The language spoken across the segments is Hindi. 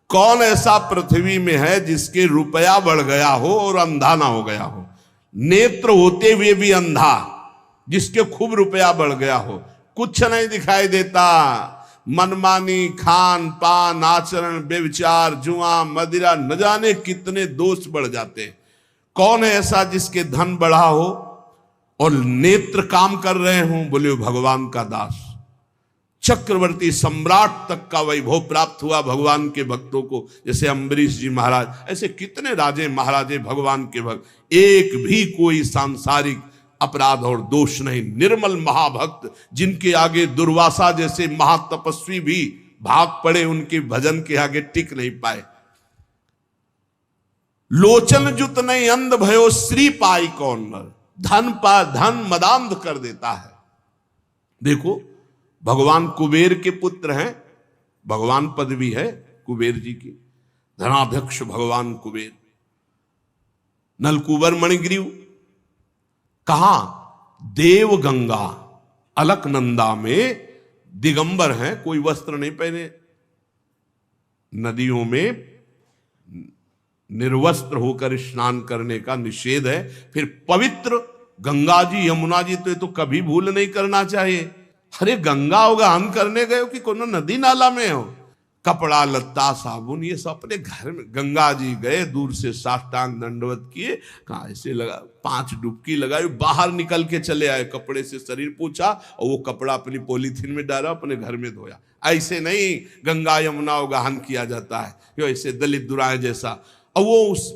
कौन ऐसा पृथ्वी में है जिसके रुपया बढ़ गया हो और अंधा ना हो गया हो? नेत्र होते हुए भी अंधा, जिसके खूब रुपया बढ़ गया हो, कुछ नहीं दिखाई देता। मनमानी, खान पान, आचरण, व्यभिचार, जुआ, मदिरा, न जाने कितने दोष बढ़ जाते। कौन है ऐसा जिसके धन बढ़ा हो और नेत्र काम कर रहे हों? बोले भगवान का दास। चक्रवर्ती सम्राट तक का वैभव प्राप्त हुआ भगवान के भक्तों को, जैसे अम्बरीश जी महाराज, ऐसे कितने राजे महाराजे भगवान के भक्त। एक भी कोई सांसारिक अपराध और दोष नहीं, निर्मल महाभक्त, जिनके आगे दुर्वासा जैसे महातपस्वी भी भाग पड़े, उनके भजन के आगे टिक नहीं पाए। लोचन जुत नहीं अंध भयो श्री पाई कौन नर। धन मदांध कर देता है। देखो, भगवान कुबेर के पुत्र हैं, भगवान पदवी है कुबेर जी की, धनाध्यक्ष भगवान कुबेर। नलकुबर मणिग्रीव कहां? देव गंगा अलकनंदा में दिगंबर हैं, कोई वस्त्र नहीं पहने। नदियों में निर्वस्त्र होकर स्नान करने का निषेध है। फिर पवित्र गंगा जी, यमुना जी तो ये तो कभी भूल नहीं करना चाहिए। अरे गंगा उगान करने गए हो कि कोनो नदी नाला में हो? कपड़ा लत्ता साबुन ये सब अपने घर में। गंगा जी गए, दूर से साष्टांग दंडवत किए, कहा ऐसे लगा, 5 डुबकी लगाई, बाहर निकल के चले आए, कपड़े से शरीर पोंछा और वो कपड़ा अपनी पॉलीथीन में डाला, अपने घर में धोया। ऐसे नहीं गंगा यमुना उगाहन किया जाता है, यो ऐसे दलित दुराए जैसा। और वो उस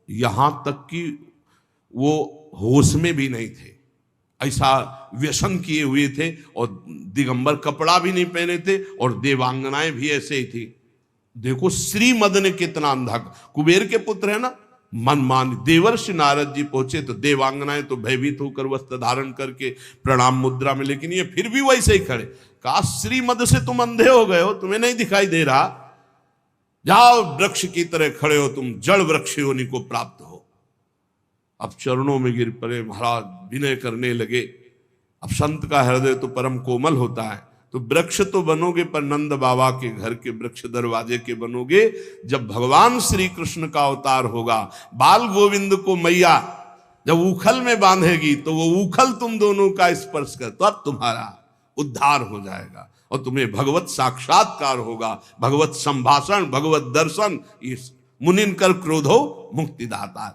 यहां तक कि वो होश में भी नहीं थे, ऐसा व्यसन किए हुए थे, और दिगंबर कपड़ा भी नहीं पहने थे, और देवांगनाएं भी ऐसे ही थी। देखो श्रीमद ने कितना अंधा। कुबेर के पुत्र है ना, मनमानी। देवर्षि नारद जी पहुंचे तो देवांगनाएं तो भयभीत होकर वस्त्र धारण करके प्रणाम मुद्रा में, लेकिन ये फिर भी वैसे ही खड़े। कहा श्रीमद से तुम अंधे हो गए हो, तुम्हें नहीं दिखाई दे रहा? जाओ वृक्ष की तरह खड़े हो, तुम जड़ वृक्ष होने को प्राप्त हो। अब चरणों में गिर पड़े महाराज, विनय करने लगे। अब संत का हृदय तो परम कोमल होता है, तो वृक्ष तो बनोगे पर नंद बाबा के घर के वृक्ष दरवाजे के बनोगे। जब भगवान श्री कृष्ण का अवतार होगा, बाल गोविंद को मैया जब उखल में बांधेगी, तो वो उखल तुम दोनों का स्पर्श कर, तो अब तुम्हारा उद्धार हो जाएगा और तुम्हें भगवत साक्षात्कार होगा, भगवत संभाषण, भगवत दर्शन। इस मुनिन कर क्रोधो मुक्तिदाता।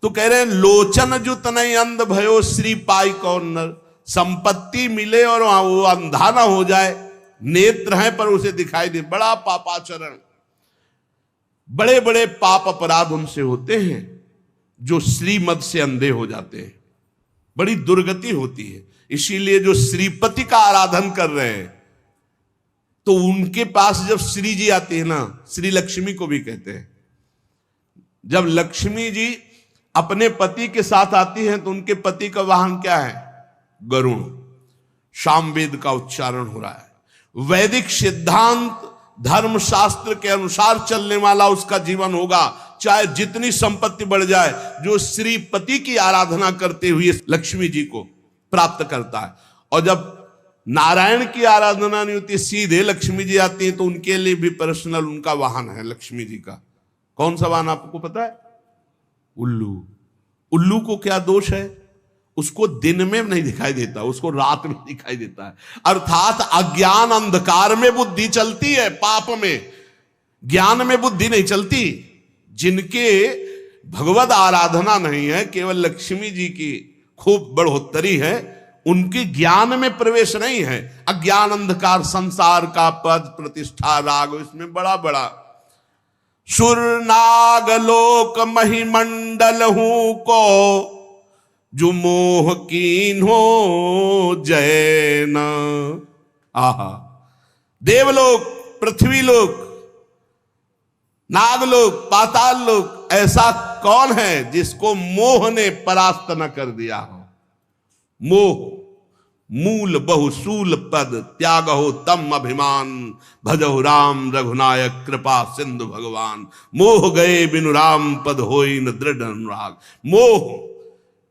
तो कह रहे हैं लोचन जुत नहीं अंध भयो श्री पाई कौन नर। संपत्ति मिले और वो अंधा ना हो जाए, नेत्र हैं पर उसे दिखाई दे। बड़ा पापाचरण, बड़े बड़े पाप अपराध उनसे होते हैं जो श्रीमद से अंधे हो जाते हैं। बड़ी दुर्गति होती है। इसीलिए जो श्रीपति का आराधन कर रहे हैं, तो उनके पास जब श्री जी आती है ना, श्री लक्ष्मी को भी कहते हैं, जब लक्ष्मी जी अपने पति के साथ आती हैं तो उनके पति का वाहन क्या है? गरुण। सामवेद का उच्चारण हो रहा है। वैदिक सिद्धांत धर्म शास्त्र के अनुसार चलने वाला उसका जीवन होगा, चाहे जितनी संपत्ति बढ़ जाए। जो श्रीपति की आराधना करते हुए लक्ष्मी जी को प्राप्त करता है। और जब नारायण की आराधना नहीं होती, सीधे लक्ष्मी जी आती है, तो उनके लिए भी पर्सनल उनका वाहन है लक्ष्मी जी का। कौन सा वाहन आपको पता है? उल्लू। उल्लू को क्या दोष है? उसको दिन में नहीं दिखाई देता, उसको रात में दिखाई देता है। अर्थात अज्ञान अंधकार में बुद्धि चलती है, पाप में, ज्ञान में बुद्धि नहीं चलती। जिनके भगवत आराधना नहीं है, केवल लक्ष्मी जी की खूब बढ़ोतरी है, उनके ज्ञान में प्रवेश नहीं है। अज्ञान अंधकार, संसार का पद प्रतिष्ठा राग, इसमें बड़ा बड़ा सुर नागलोक महिमंडल हूं को जो मोह कीन हो जैन। आहा, देवलोक, पृथ्वीलोक, नागलोक, पाताल लोक, ऐसा कौन है जिसको मोह ने परास्त न कर दिया हो? मोह मूल बहुसूल पद त्याग हो तम अभिमान, भजो राम रघुनायक कृपा सिंधु भगवान। मोह गए बिनु राम पद होई न दृढ़ अनुराग। मोह,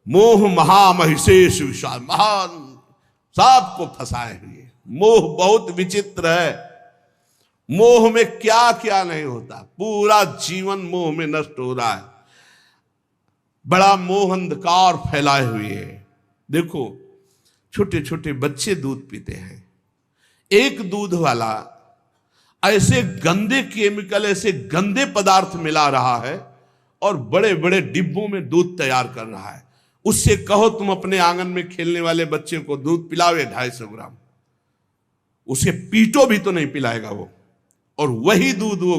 मोह महामहिषेश विशाल, महान, सबको फंसाए हुए। मोह बहुत विचित्र है। मोह में क्या क्या नहीं होता, पूरा जीवन मोह में नष्ट हो रहा है। बड़ा मोह अंधकार फैलाए हुए है। देखो छोटे छोटे बच्चे दूध पीते हैं, एक दूध वाला ऐसे गंदे केमिकल, ऐसे गंदे पदार्थ मिला रहा है और बड़े बड़े डिब्बों में दूध तैयार कर रहा है। उससे कहो तुम अपने आंगन में खेलने वाले बच्चे को दूध पिलावे 250 ग्राम, उसे पीटो भी तो नहीं पिलाएगा वो। और वही दूध वो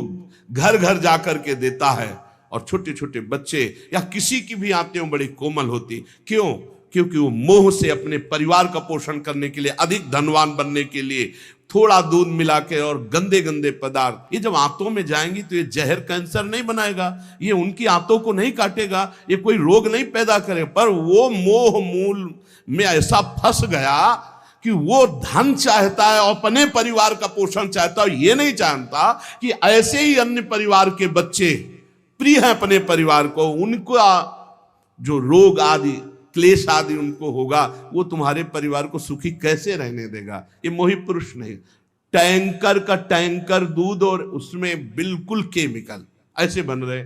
घर घर जाकर के देता है। और छोटे छोटे बच्चे या किसी की भी आंतें बड़ी कोमल होती, क्यों? क्योंकि वो मोह से अपने परिवार का पोषण करने के लिए, अधिक धनवान बनने के लिए थोड़ा दूध मिला के और गंदे गंदे पदार्थ, ये जब आंतों में जाएंगी तो ये जहर कैंसर नहीं बनाएगा, ये उनकी आंतों को नहीं काटेगा, ये कोई रोग नहीं पैदा करेगा। पर वो मोह मूल में ऐसा फंस गया कि वो धन चाहता है और अपने परिवार का पोषण चाहता है, ये नहीं जानता कि ऐसे ही अन्य परिवार के बच्चे प्रिय हैं अपने परिवार को, उनका जो रोग आदि क्लेश आदि उनको होगा, वो तुम्हारे परिवार को सुखी कैसे रहने देगा। ये मोही पुरुष नहीं, टैंकर का टैंकर दूध और उसमें बिल्कुल केमिकल ऐसे बन रहे।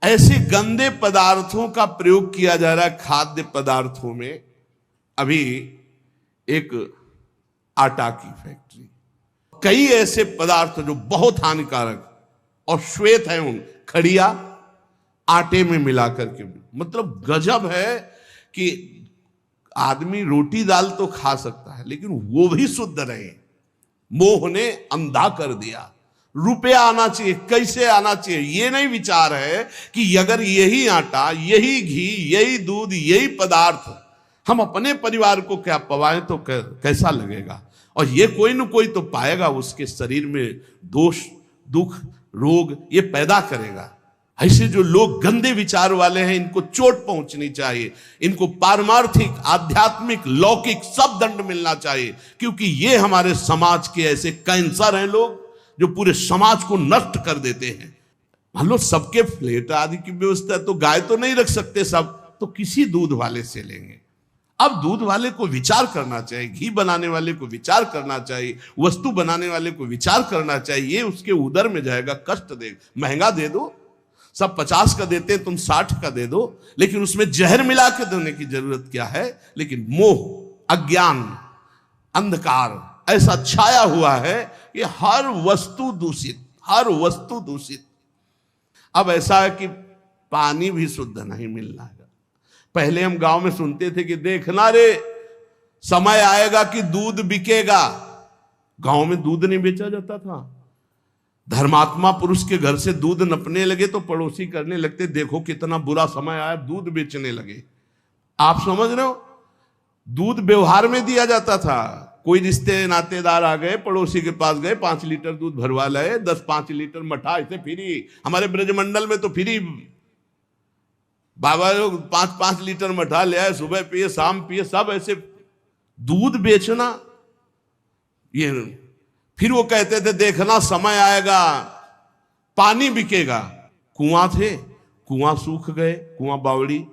ऐसे गंदे पदार्थों का प्रयोग किया जा रहा है खाद्य पदार्थों में। अभी एक आटा की फैक्ट्री, कई ऐसे पदार्थ जो बहुत हानिकारक और श्वेत है, उन खड़िया आटे में मिलाकर के, मतलब गजब है कि आदमी रोटी दाल तो खा सकता है लेकिन वो भी शुद्ध रहे। मोह ने अंधा कर दिया। रुपया आना चाहिए, कैसे आना चाहिए, ये नहीं विचार है कि अगर यही आटा, यही घी, यही दूध, यही पदार्थ हम अपने परिवार को क्या पवाएं तो कैसा लगेगा। और ये कोई न कोई तो पाएगा, उसके शरीर में दोष, दुख, रोग ये पैदा करेगा। ऐसे जो लोग गंदे विचार वाले हैं, इनको चोट पहुंचनी चाहिए, इनको पारमार्थिक, आध्यात्मिक, लौकिक सब दंड मिलना चाहिए, क्योंकि ये हमारे समाज के ऐसे कैंसर हैं लोग जो पूरे समाज को नष्ट कर देते हैं। मान लो सबके फ्लैट आदि की व्यवस्था है तो गाय तो नहीं रख सकते सब, तो किसी दूध वाले से लेंगे। अब दूध वाले को विचार करना चाहिए, घी बनाने वाले को विचार करना चाहिए, वस्तु बनाने वाले को विचार करना चाहिए। ये उसके उदर में जाएगा, कष्ट देगा। महंगा दे दो, सब 50 का देते हैं, तुम 60 का दे दो, लेकिन उसमें जहर मिला के देने की जरूरत क्या है। लेकिन मोह, अज्ञान, अंधकार ऐसा छाया हुआ है कि हर वस्तु दूषित, हर वस्तु दूषित। अब ऐसा है कि पानी भी शुद्ध नहीं मिल रहा है। पहले हम गांव में सुनते थे कि देखना रे समय आएगा कि दूध बिकेगा। गांव में दूध नहीं बेचा जाता था। धर्मात्मा पुरुष के घर से दूध नपने लगे तो पड़ोसी करने लगते, देखो कितना बुरा समय आया, दूध बेचने लगे। आप समझ रहे हो, दूध व्यवहार में दिया जाता था। कोई रिश्ते नातेदार आ गए, पड़ोसी के पास गए, 5 लीटर दूध भरवा लाए, 10-5 लीटर मठा, ऐसे फ्री। हमारे ब्रजमंडल में तो फ्री बाबा लोग 5-5 लीटर मठा ले आए, सुबह पिए शाम पिए, सब ऐसे दूध बेचना। ये फिर वो कहते थे देखना समय आएगा पानी बिकेगा। कुआं थे, कुआं सूख गए, कुआं बावड़ी।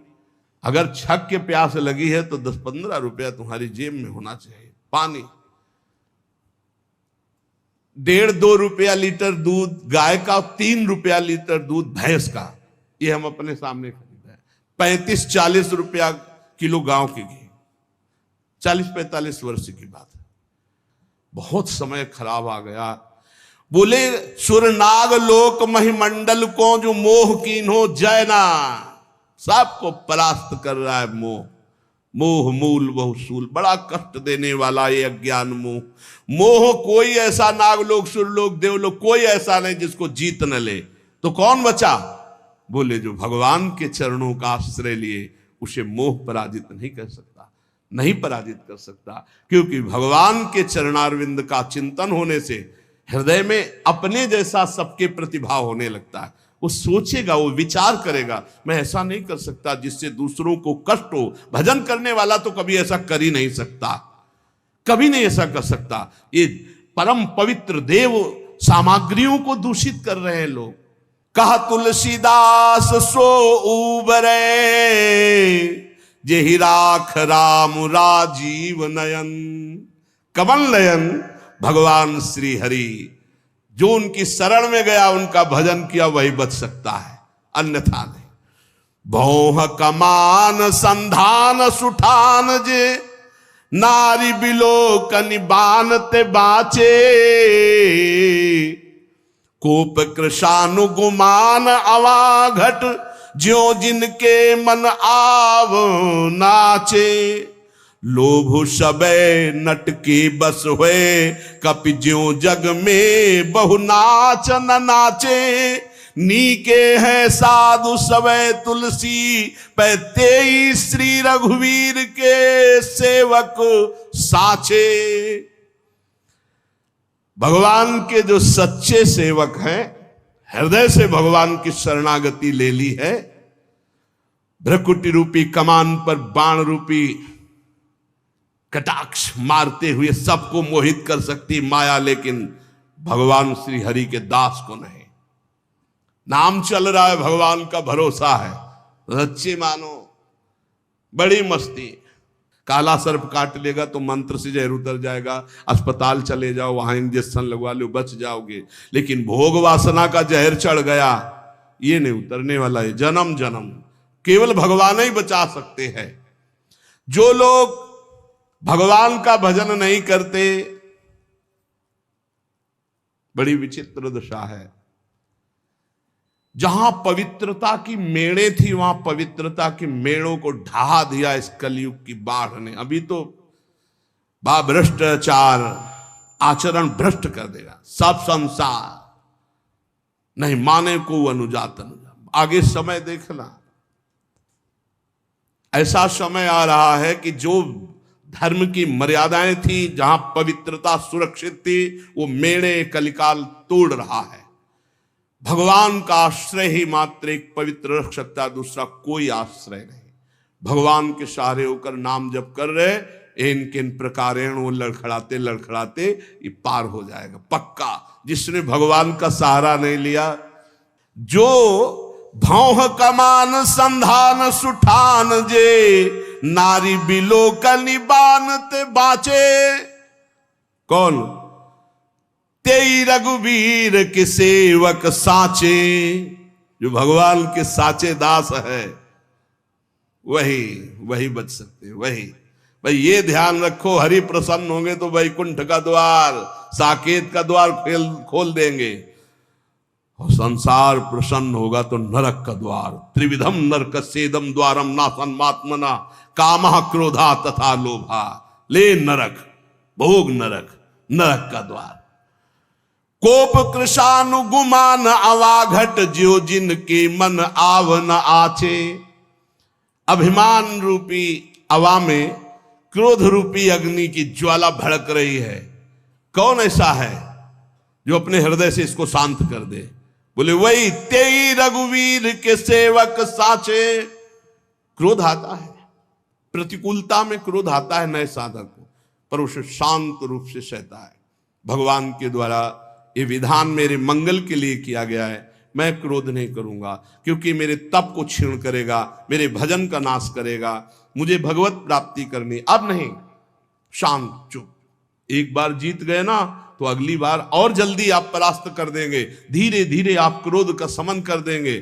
अगर छक के प्यास लगी है तो 10-15 रुपया तुम्हारी जेब में होना चाहिए। पानी 1.5-2 रुपया लीटर दूध गाय का, 3 रुपया लीटर दूध भैंस का। ये हम अपने सामने खरीदा है। 35-40 रुपया किलो गांव की घी। 40-45 वर्ष की बात है। बहुत समय खराब आ गया। बोले सुरनाग लोक महिमंडल को जो मोह कीन्हो जयना, सबको परास्त कर रहा है मोह। मोह मूल बहुसूल, बड़ा कष्ट देने वाला ये अज्ञान मोह। मोह कोई ऐसा नागलोक, सुरलोक, देवलोक कोई ऐसा नहीं जिसको जीत न ले। तो कौन बचा? बोले जो भगवान के चरणों का आश्रय लिए, उसे मोह पराजित नहीं कर सकता, नहीं पराजित कर सकता। क्योंकि भगवान के चरणारविंद का चिंतन होने से हृदय में अपने जैसा सबके प्रतिभाव होने लगता है। वो सोचेगा, वो विचार करेगा, मैं ऐसा नहीं कर सकता जिससे दूसरों को कष्ट हो। भजन करने वाला तो कभी ऐसा कर ही नहीं सकता, कभी नहीं ऐसा कर सकता। ये परम पवित्र देव सामग्रियों को दूषित कर रहे हैं लोग। कहा तुलसीदास सो उबरे, जेहि राख राम राजीव नयन। कमल नयन भगवान श्री हरि जो उनकी शरण में गया, उनका भजन किया, वही बच सकता है, अन्यथा नहीं। भौह कमान संधान सुठान जे, नारी बिलोकनि बानते बाचे। कोप कृशानुगुमान अवाघट, ज्यों जिनके मन आव नाचे। लोभ सबे नट के बस हुए, कपि ज्यों जग में बहु नाच न नाचे। नीके हैं साधु सबे तुलसी, पैते श्री रघुवीर के सेवक साचे। भगवान के जो सच्चे सेवक हैं, हृदय से भगवान की शरणागति ले ली है, भ्रकुटी रूपी कमान पर बाण रूपी कटाक्ष मारते हुए सबको मोहित कर सकती माया, लेकिन भगवान श्री हरि के दास को नहीं। नाम चल रहा है, भगवान का भरोसा है, सच्चे मानो, बड़ी मस्ती। काला सर्प काट लेगा तो मंत्र से जहर उतर जाएगा, अस्पताल चले जाओ, वहां इंजेक्शन लगवा लो, बच जाओगे। लेकिन भोग वासना का जहर चढ़ गया, ये नहीं उतरने वाला है, जन्म जन्म केवल भगवान ही बचा सकते हैं। जो लोग भगवान का भजन नहीं करते, बड़ी विचित्र दशा है। जहां पवित्रता की मेड़े थी, वहां पवित्रता की मेड़ों को ढहा दिया इस कलयुग की बाढ़ ने। अभी तो भ्रष्टाचार आचरण भ्रष्ट कर देगा सब संसार, नहीं माने को अनुजात अनुजा। आगे समय देखना, ऐसा समय आ रहा है कि जो धर्म की मर्यादाएं थी, जहां पवित्रता सुरक्षित थी, वो मेड़े कलिकाल तोड़ रहा है। भगवान का आश्रय ही मात्र एक पवित्र रख सकता, दूसरा कोई आश्रय नहीं। भगवान के सहारे होकर नाम जप कर रहे, इन किन प्रकारेण वो लड़खड़ाते लड़खड़ाते ये पार हो जाएगा पक्का। जिसने भगवान का सहारा नहीं लिया, जो भौह कमान संधान सुठान जे, नारी बिलोकनि बानते बाचे। कौन? तेई रघुवीर के सेवक साचे। जो भगवान के साचे दास है, वही बच सकते, वही। भाई ये ध्यान रखो, हरि प्रसन्न होंगे तो वैकुंठ का द्वार, साकेत का द्वार खोल देंगे, और संसार प्रसन्न होगा तो नरक का द्वार। त्रिविधम नरक सेदम द्वारम नासन्मात्मना, कामः क्रोधा तथा लोभा। ले नरक, भोग नरक, नरक का द्वार। कोप कृशानुगुमान अवाघट, ज्यों जिनके मन आव न आचे। अभिमान रूपी अवा में क्रोध रूपी अग्नि की ज्वाला भड़क रही है। कौन ऐसा है जो अपने हृदय से इसको शांत कर दे? बोले वही तेई रघुवीर के सेवक साचे। क्रोध आता है, प्रतिकूलता में क्रोध आता है नए साधक को, पर उसे शांत रूप से सहता है। भगवान के द्वारा ये विधान मेरे मंगल के लिए किया गया है। मैं क्रोध नहीं करूंगा, क्योंकि मेरे तप को क्षीण करेगा, मेरे भजन का नाश करेगा, मुझे भगवत प्राप्ति करनी। अब नहीं, शांत चुप। एक बार जीत गए ना तो अगली बार और जल्दी आप परास्त कर देंगे, धीरे धीरे आप क्रोध का समन कर देंगे।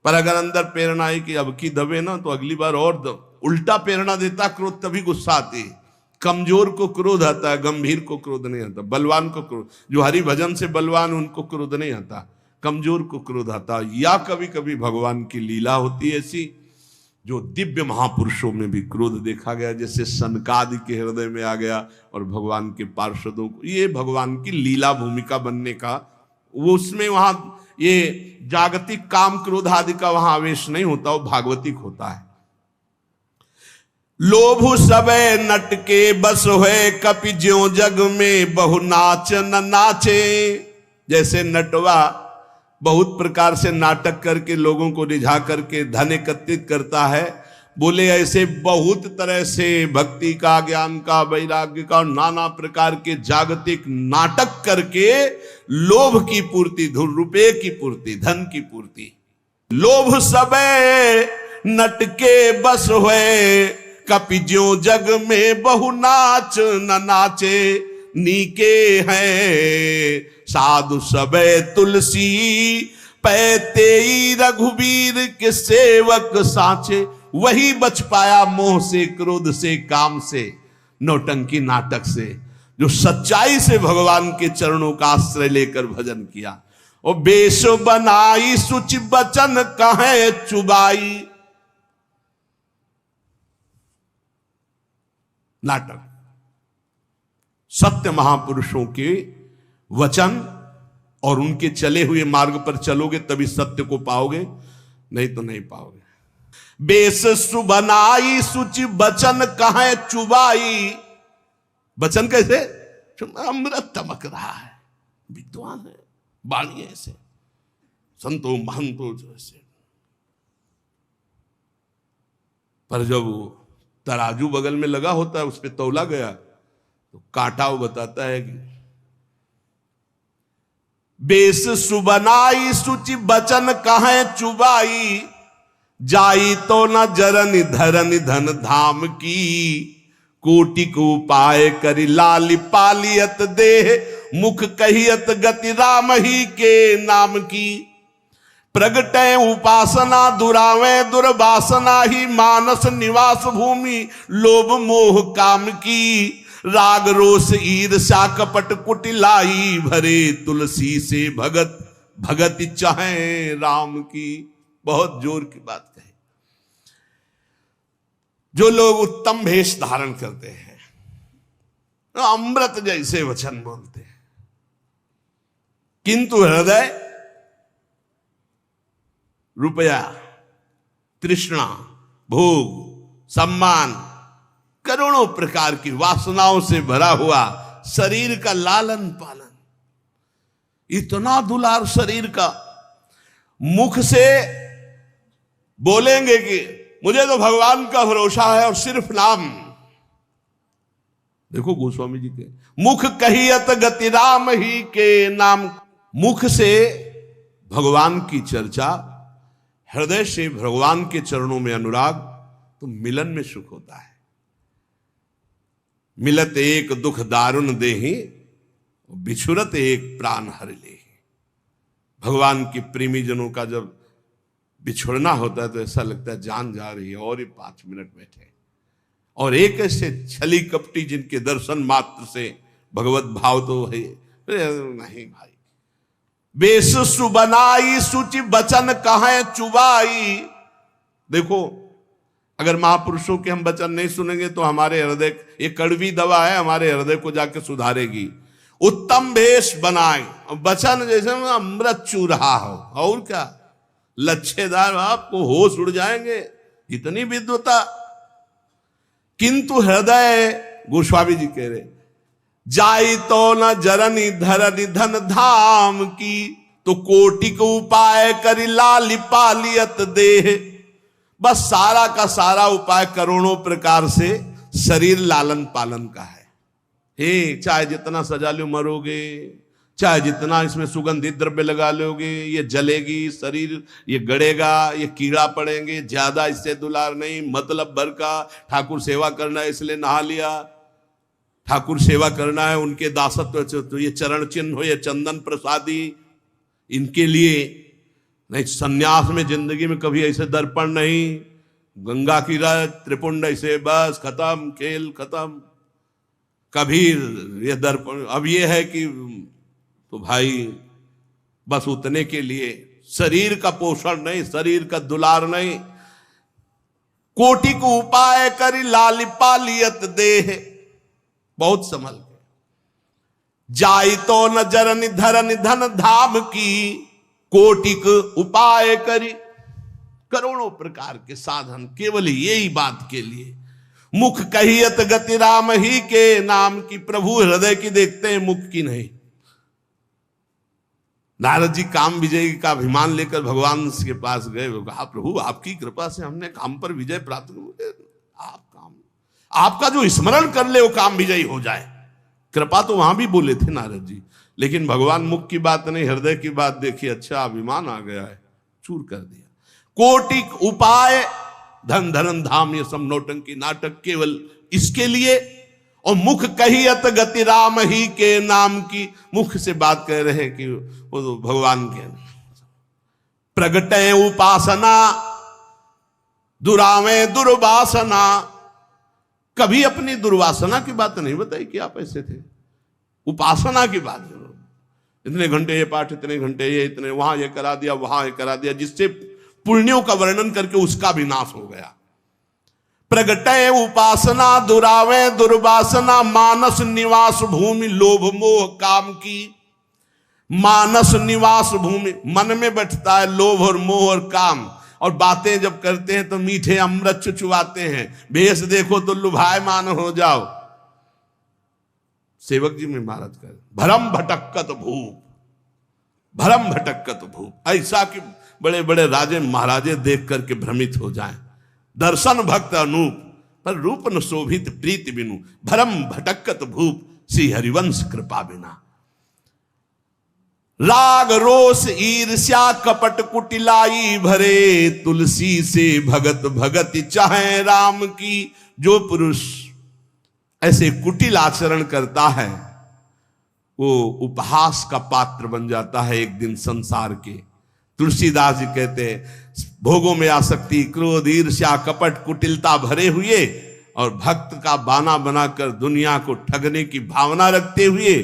पर अगर अंदर प्रेरणा आई कि अब की दबे ना, तो अगली बार और उल्टा प्रेरणा देता क्रोध, तभी गुस्सा आती है। कमजोर को क्रोध आता है, गंभीर को क्रोध नहीं आता। बलवान को क्रोध, जो हरि भजन से बलवान, उनको क्रोध नहीं आता, कमजोर को क्रोध आता। या कभी कभी भगवान की लीला होती है ऐसी, जो दिव्य महापुरुषों में भी क्रोध देखा गया, जैसे सनकादि के हृदय में आ गया और भगवान के पार्षदों को। ये भगवान की लीला भूमिका बनने का, वो उसमें वहां ये जागतिक काम क्रोध आदि का वहां आवेश नहीं होता, वो भागवतिक होता है। लोभ सबे नट के बस हुए, कपि ज्यों जग में बहु नाच न नाचे। जैसे नटवा बहुत प्रकार से नाटक करके लोगों को रिझा करके धन एकत्रित करता है, बोले ऐसे बहुत तरह से भक्ति का, ज्ञान का, वैराग्य का, नाना प्रकार के जागतिक नाटक करके लोभ की पूर्ति, रुपये की पूर्ति, धन की पूर्ति। लोभ सबे नट के बस हुए, कपि ज्यों जग में बहु नाच न नाचे। नीके हैं साधु सबे तुलसी पैते रघुवीर के सेवक साचे। वही बच पाया मोह से, क्रोध से, काम से, नौटंकी नाटक से, जो सच्चाई से भगवान के चरणों का आश्रय लेकर भजन किया। और बेश बनाई सुच बचन कहे चुबाई। नाटक। सत्य महापुरुषों के वचन और उनके चले हुए मार्ग पर चलोगे तभी सत्य को पाओगे, नहीं तो नहीं पाओगे। बेस सुबनाई सुचि बचन कहे चुबाई। बचन कैसे? अमृत तमक रहा है, विद्वान है, बाणी ऐसे, संतो महंतो जैसे। पर जब वो तराजू बगल में लगा होता है, उस पर तौला गया तो कांटा वो बताता है कि बेस सुबनाई सुचि बचन कहे चुबाई। जाई तो न जरन धरन धन धाम की। कोटि को उपाय करी लाली पालियत देह। मुख कहियत गति राम ही के नाम की। प्रगटे उपासना दुरावे दुर्वासना ही। मानस निवास भूमि लोभ मोह काम की। राग रोष ईर्ष्या कपट कुटिलाई भरे। तुलसी से भगत भगति चाहे राम की। बहुत जोर की बात कही। जो लोग उत्तम भेष धारण करते हैं, अमृत जैसे वचन बोलते हैं, किंतु हृदय रुपया, तृष्णा, भोग, सम्मान, करोड़ों प्रकार की वासनाओं से भरा हुआ शरीर का लालन पालन, इतना दुलार शरीर का। मुख से बोलेंगे कि मुझे तो भगवान का भरोसा है और सिर्फ नाम। देखो गोस्वामी जी के मुख कहियत गति राम ही के नाम। मुख से भगवान की चर्चा, हृदय से भगवान के चरणों में अनुराग, तो मिलन में सुख होता है। मिलत एक दुख दारुण देहि, बिछुरत एक प्राण हर ले। भगवान के प्रेमी जनों का जब बिछुड़ना होता है तो ऐसा लगता है जान जा रही है, और ये 5 मिनट बैठे। और एक ऐसे छली कपटी जिनके दर्शन मात्र से भगवत भाव तो है नहीं भाई। बेस सुबनाई सुचि बचन कहे चुबाई। देखो, अगर महापुरुषों के हम वचन नहीं सुनेंगे तो हमारे हृदय, ये कड़वी दवा है, हमारे हृदय को जाके सुधारेगी। उत्तम भेष बनाए, वचन जैसे अमृत चू रहा हो, और क्या, लच्छेदार, आपको होश उड़ जाएंगे, इतनी विद्वता। किंतु हृदय, गोस्वामी जी कह रहे, जाई तो न जरनी धरनी धन धाम की। तो कोटि को उपाय करी लाली पालियत देह। बस सारा का सारा उपाय करोड़ों प्रकार से शरीर लालन पालन का है। हे, चाहे जितना सजा लो मरोगे, चाहे जितना इसमें सुगंधित द्रव्य लगा लोगे, ये जलेगी शरीर, ये गड़ेगा, ये कीड़ा पड़ेंगे, ज्यादा इससे दुलार नहीं, मतलब भर का। ठाकुर सेवा करना है इसलिए नहा लिया, ठाकुर सेवा करना है, उनके दासत्व, तो ये चरण चिन्ह हो, ये चंदन प्रसादी, इनके लिए नहीं। सन्यास में जिंदगी में कभी ऐसे दर्पण नहीं, गंगा की रत त्रिपुंड ऐसे, बस खत्म, खेल खत्म। कभी ये दर्पण, अब ये है कि तो भाई बस उतने के लिए, शरीर का पोषण नहीं, शरीर का दुलार नहीं। कोटि को उपाय करी लाली पालियत देह। बहुत संभल के। जाई तो न जरनि धरनि धन धाम की। कोटिक उपाय करी, करोड़ों प्रकार के साधन केवल यही बात के लिए। मुख कहियत गति राम ही के नाम की। प्रभु हृदय की देखते हैं, मुख की नहीं। नारद जी काम विजय का अभिमान लेकर भगवान के पास गए, कहा प्रभु आपकी कृपा से हमने काम पर विजय प्राप्त कर, आप काम, आपका जो स्मरण कर ले वो काम विजयी हो जाए। कृपा तो वहां भी बोले थे नारद जी, लेकिन भगवान मुख की बात नहीं, हृदय की बात देखी। अच्छा, अभिमान आ गया है, चूर कर दिया। कोटिक उपाय, धन धरन धाम, ये सब नौटंकी नाटक केवल इसके लिए। और मुख कहियत गति राम ही के नाम की, मुख से बात कह रहे हैं कि वो तो भगवान के। प्रगटे उपासना दुरावे दुर्वासना, कभी अपनी दुर्वासना की बात नहीं बताई कि आप ऐसे थे। उपासना की बात जरूर, इतने घंटे ये पाठ, इतने घंटे ये, इतने वहां ये करा दिया, वहां ये करा दिया, जिससे पुण्यों का वर्णन करके उसका भी नाश हो गया। प्रगटे उपासना दुरावे दुर्वासना, मानस निवास भूमि लोभ मोह काम की। मानस निवास भूमि, मन में बैठता है लोभ और मोह और काम, और बातें जब करते हैं तो मीठे अमृत चुचुआते हैं, भेष देखो तो लुभायमान हो जाओ। सेवक जी में महाराज कर भरम भटक्कत भूप, भरम भटक्कत भूप, ऐसा कि बड़े बड़े राजे महाराजे देख करके भ्रमित हो जाएं। दर्शन भक्त अनूप पर रूप न शोभित प्रीति बिनु, भरम भटक्कत भूप श्री हरिवंश कृपा बिना। राग रोष ईर्ष्या कपट कुटिलाई भरे, तुलसी से भगत भगति चाहे राम की। जो पुरुष ऐसे कुटिल आचरण करता है वो उपहास का पात्र बन जाता है एक दिन संसार के। तुलसीदास जी कहते हैं भोगों में आसक्ति, क्रोध, ईर्ष्या, कपट, कुटिलता भरे हुए और भक्त का बाना बनाकर दुनिया को ठगने की भावना रखते हुए,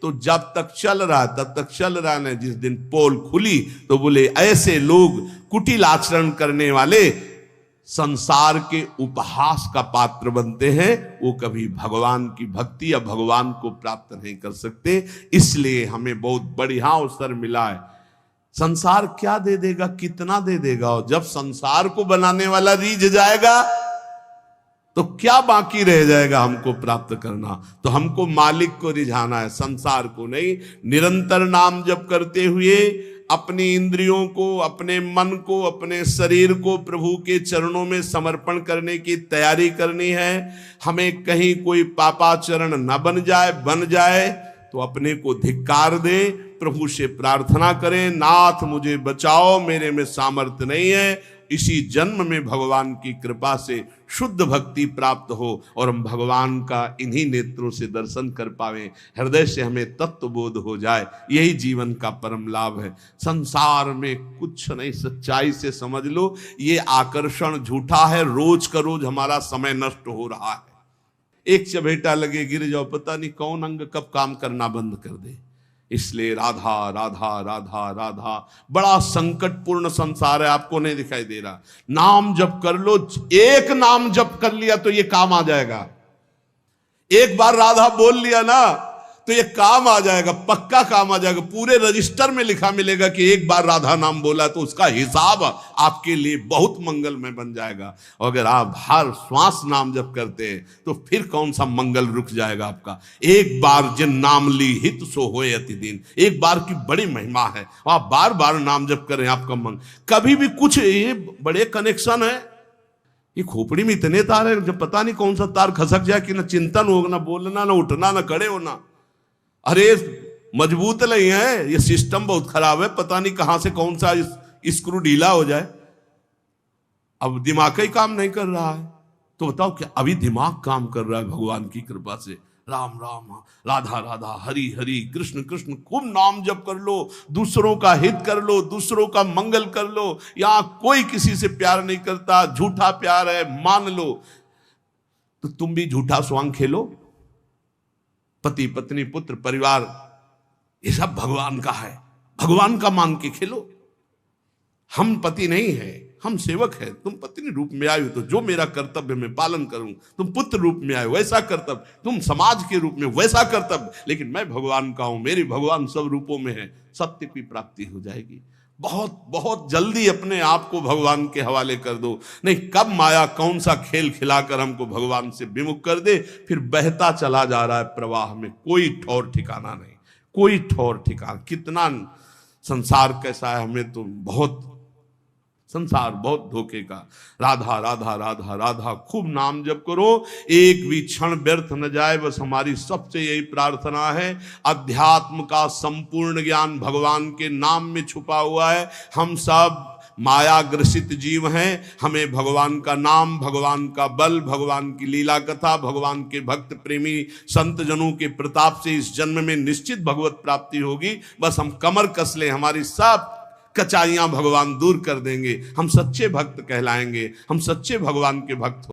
तो जब तक चल रहा तब तक चल रहा है। जिस दिन पोल खुली तो बोले ऐसे लोग कुटिल आचरण करने वाले संसार के उपहास का पात्र बनते हैं, वो कभी भगवान की भक्ति या भगवान को प्राप्त नहीं कर सकते। इसलिए हमें बहुत बढ़िया अवसर मिला है। संसार क्या दे देगा, कितना दे देगा, और जब संसार को बनाने वाला रीझ जाएगा तो क्या बाकी रह जाएगा हमको प्राप्त करना। तो हमको मालिक को रिझाना है, संसार को नहीं। निरंतर नाम जप करते हुए अपनी इंद्रियों को, अपने मन को, अपने शरीर को प्रभु के चरणों में समर्पण करने की तैयारी करनी है। हमें कहीं कोई पापाचरण न बन जाए तो अपने को धिक्कार दे, प्रभु से प्रार्थना करें, नाथ मुझे बचाओ, मेरे में सामर्थ्य नहीं है। इसी जन्म में भगवान की कृपा से शुद्ध भक्ति प्राप्त हो और हम भगवान का इन्हीं नेत्रों से दर्शन कर पावें, हृदय से हमें तत्व बोध हो जाए। यही जीवन का परम लाभ है। संसार में कुछ नहीं, सच्चाई से समझ लो, ये आकर्षण झूठा है। रोज का रोज हमारा समय नष्ट हो रहा है। एक चबेटा लगे गिर जाओ, पता नहीं कौन अंग कब काम करना बंद कर दे। इसलिए राधा राधा राधा राधा, बड़ा संकटपूर्ण संसार है, आपको नहीं दिखाई दे रहा। नाम जप कर लो, एक नाम जप कर लिया तो ये काम आ जाएगा। एक बार राधा बोल लिया ना तो ये काम आ जाएगा, पक्का काम आ जाएगा। पूरे रजिस्टर में लिखा मिलेगा कि एक बार राधा नाम बोला, तो उसका हिसाब आपके लिए बहुत मंगलमय बन जाएगा। और अगर आप हर श्वास नाम जप करते हैं तो फिर कौन सा मंगल रुक जाएगा आपका। एक बार जिन नाम ली हित सो होए अति दिन, एक बार की बड़ी महिमा है। आप बार बार नाम जप करें, आपका मन कभी भी कुछ, ये बड़े कनेक्शन है। ये खोपड़ी में इतने तार है, जब पता नहीं कौन सा तार खसक जाए कि ना चिंतन हो, ना बोलना, ना उठना, ना खड़े होना। अरे मजबूत नहीं है, ये सिस्टम बहुत खराब है। पता नहीं कहां से कौन सा स्क्रू ढीला हो जाए। अब दिमाग ही काम नहीं कर रहा है, तो बताओ क्या अभी दिमाग काम कर रहा है भगवान की कृपा से। राम राम, राधा राधा, हरि हरि, कृष्ण कृष्ण, खूब नाम जप कर लो, दूसरों का हित कर लो, दूसरों का मंगल कर लो। यहां कोई किसी से प्यार नहीं करता, झूठा प्यार है, मान लो। तो तुम भी झूठा स्वांग खेलो। पति पत्नी पुत्र परिवार ये सब भगवान का है, भगवान का मान के खेलो। हम पति नहीं है, हम सेवक है। तुम पत्नी रूप में आए हो तो जो मेरा कर्तव्य मैं पालन करूं, तुम पुत्र रूप में आए वैसा कर्तव्य, तुम समाज के रूप में वैसा कर्तव्य, लेकिन मैं भगवान का हूं, मेरे भगवान सब रूपों में है। सत्य की प्राप्ति हो जाएगी। बहुत बहुत जल्दी अपने आप को भगवान के हवाले कर दो, नहीं कब माया कौन सा खेल खिलाकर हमको भगवान से विमुख कर दे, फिर बहता चला जा रहा है प्रवाह में, कोई ठौर ठिकाना नहीं, कोई ठौर ठिकाना। कितना संसार कैसा है हमें तो बहुत संसार बहुत धोखे का। राधा राधा राधा राधा खूब नाम जप करो, एक भी क्षण व्यर्थ न जाए, बस हमारी सबसे यही प्रार्थना है। अध्यात्म का संपूर्ण ज्ञान भगवान के नाम में छुपा हुआ है। हम सब माया ग्रसित जीव हैं, हमें भगवान का नाम, भगवान का बल, भगवान की लीला कथा, भगवान के भक्त प्रेमी संत जनों के प्रताप से इस जन्म में निश्चित भगवत प्राप्ति होगी। बस हम कमर कस लें, हमारी सब कचाइयां भगवान दूर कर देंगे, हम सच्चे भक्त कहलाएंगे, हम सच्चे भगवान के भक्त